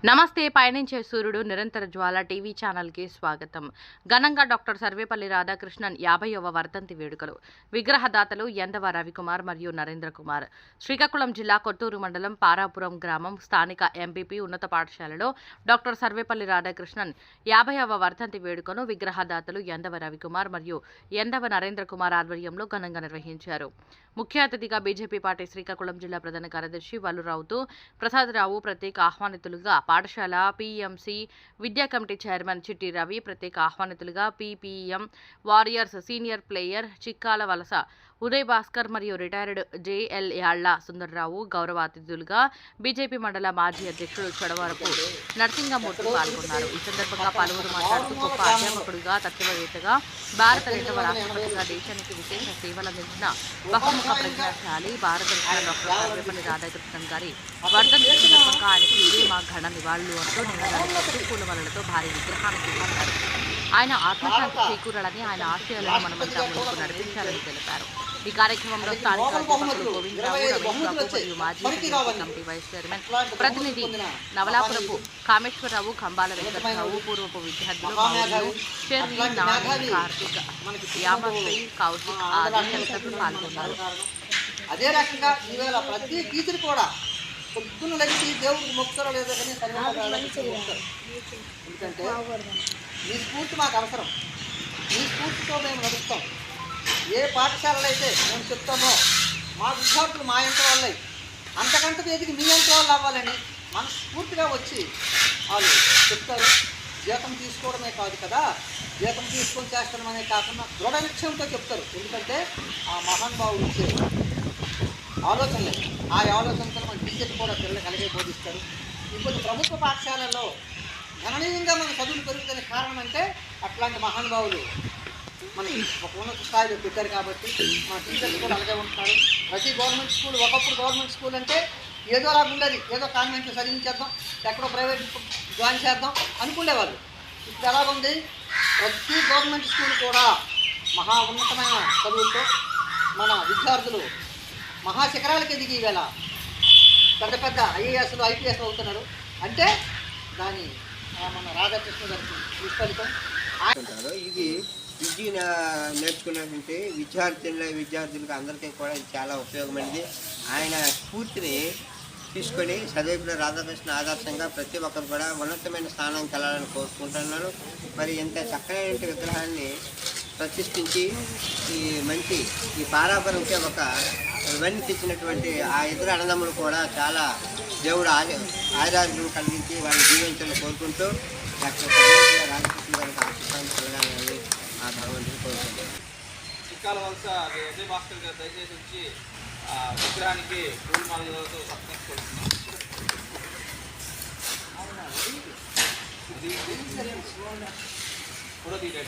నమస్తే. పయనించే సూర్యుడు నిరంతర జ్వాల టీవీ ఛానల్కి స్వాగతం. ఘనంగా డాక్టర్ సర్వేపల్లి రాధాకృష్ణన్ 50వ వర్ధంతి వేడుకలు. విగ్రహదాతలు యందవ రవికుమార్ మరియు నరేంద్ర కుమార్. శ్రీకాకుళం జిల్లా కొత్తూరు మండలం పారాపురం గ్రామం స్థానిక ఎంపీపీ ఉన్నత పాఠశాలలో డాక్టర్ సర్వేపల్లి రాధాకృష్ణన్ 50వ వర్ధంతి వేడుకను విగ్రహదాతలు యందవ రవికుమార్ మరియు యందవ నరేంద్ర కుమార్ ఆధ్వర్యంలో ఘనంగా నిర్వహించారు. ముఖ్య అతిథిగా బీజేపీ పార్టీ శ్రీకాకుళం జిల్లా ప్రధాన కార్యదర్శి వల్లురావుతో ప్రసాదరావు ప్రత్యేక ఆహ్వానితులుగా, పాఠశాల పీఎంసీ విద్యా కమిటీ చైర్మన్ చిట్టి రవి ప్రత్యేక ఆహ్వానితులుగా, PPM warriors senior player Chikkala Valasa Uday Bhaskar మరియు రిటైర్డ్ జేఎల్యాళ్ల సుందర్రావు గౌరవ అతిథులుగా బీజేపీ మండల మాజీ అధ్యక్షుడు చడవరపు నరసింగమూర్తి పాల్గొన్నారు. ఈ సందర్భంగా పలువురు మాట్లాడుతూ గొప్ప అధ్యాపకుడిగా, తత్వవేత్తగా, భారత రెండవ రాష్ట్రపతిగా దేశానికి విశేష సేవలందించిన బహుముఖ ప్రజ్ఞాశాలి భారతరత్న డాక్టర్ సర్వేపల్లి రాధాకృష్ణన్ గారి వర్ధంతి సందర్భంగా ఆయనకు ఇదే మా ఘన నివాళులు అంటూ నిన్నటి పూలవలతో భారీ విగ్రహానికి ఇవ్వన్నారు. ఆయన ఆత్మశాంతి చేకూరాలని, ఆయన ఆశయాలను మనమంతా ముందుకు నడిపించాలని తెలిపారు. ఈ కార్యక్రమంలో స్థానిక అధ్యాపకులు గోవిందరావు, రమేష్ బాబు మరియు మాజీ కమిటీ వైస్ చైర్మన్ ప్రతినిధి నవలాపురపు కామేశ్వరరావు, కంబాల వెంకటరావు, పూర్వపు విద్యార్థులు మౌర్యులు, షెర్లీ, నాని, కార్తిక్, యామశ్రీ, కౌశిక్ ఆది తదితరులు పాల్గొన్నారు. అదే రకంగా ఈవేళ ప్రతి టీచర్ కూడా పొద్దున్న లేచి దేవుడికి మొక్కుతారో లేదో కానీ ఎందుకంటే ఈ స్ఫూర్తి మాకు అవసరం. ఈ స్ఫూర్తితో మేము నడుస్తాం. ఏ పాఠశాలలో అయితే మేము చెప్తామో మా విద్యార్థులు మా ఇంటి వాళ్ళే అంతకంటే ఎదిగి మీ ఇంటి వాళ్ళు అవ్వాలని మనస్ఫూర్తిగా వచ్చి వాళ్ళు చెప్తారు. జీతం తీసుకోవడమే కాదు కదా, జీతం తీసుకొని చేస్తామనే కాకుండా దృఢ నిశ్చయంతో చెప్తారు. ఎందుకంటే ఆ మహానుభావులు ఇచ్చే ఆలోచనలే, ఆ ఆలోచనతో మన టీచర్లు కూడా పిల్లలు కలిగే బోధిస్తారు. ఇప్పుడు ప్రభుత్వ పాఠశాలల్లో గణనీయంగా మన చదువులు పెరుగుతున్న కారణం అంటే అట్లాంటి మహానుభావులు మనకి ఒక ఉన్నత స్థాయిలో పెట్టారు. కాబట్టి మన టీచర్లు కూడా అలాగే ఉంటున్నారు. ప్రతి గవర్నమెంట్ స్కూల్, ఒకప్పుడు గవర్నమెంట్ స్కూల్ అంటే ఏదో లాగా ఉండేది, ఏదో కాన్వెంట్లో చదివించేద్దాం, ఎక్కడో ప్రైవేట్ జాయిన్ చేద్దాం అనుకునేవాళ్ళు. ఇప్పుడు ఎలాగుంది, ప్రతి గవర్నమెంట్ స్కూల్ కూడా మహా ఉన్నతమైన చదువులతో మన విద్యార్థులు మహాశిఖరాలకి ఎదిగి వేళ పెద్ద పెద్ద ఐఏఎస్లు, ఐపీఎస్లు అవుతున్నారు. అంటే దాని మన రాధాకృష్ణ గారికి నిష్ఫలితం. ఇది విద్య నేర్చుకున్నటువంటి విద్యార్థులకు అందరికీ కూడా ఇది చాలా ఉపయోగమైనది. ఆయన స్ఫూర్తిని తీసుకొని సర్వేపల్లి రాధాకృష్ణ ఆదర్శంగా ప్రతి ఒక్కరు కూడా ఉన్నతమైన స్థానానికి వెళ్ళాలని కోరుకుంటున్నాను. మరి ఇంత చక్కనైన విగ్రహాన్ని ప్రతిష్ఠించి ఈ పారాపరంకి ఒక ఇవన్నీ తెచ్చినటువంటి ఆ ఇద్దరు అన్నదమ్ములు కూడా చాలా దేవుడు ఆయురారోగ్యం కలిగించి వాళ్ళు జీవించాలని కోరుకుంటూ డాక్టర్ సర్వేపల్లి రాధాకృష్ణ గారికి ఆశిస్తాను కలగాలని ఆ భగవంతుని కోరుకుంటున్నాను. చిక్కాల వలస ఉదయ్ భాస్కర్ గారు దయచేసి వచ్చి విగ్రహానికి పూలమాలతో సత్కరించుకుంటున్నాం.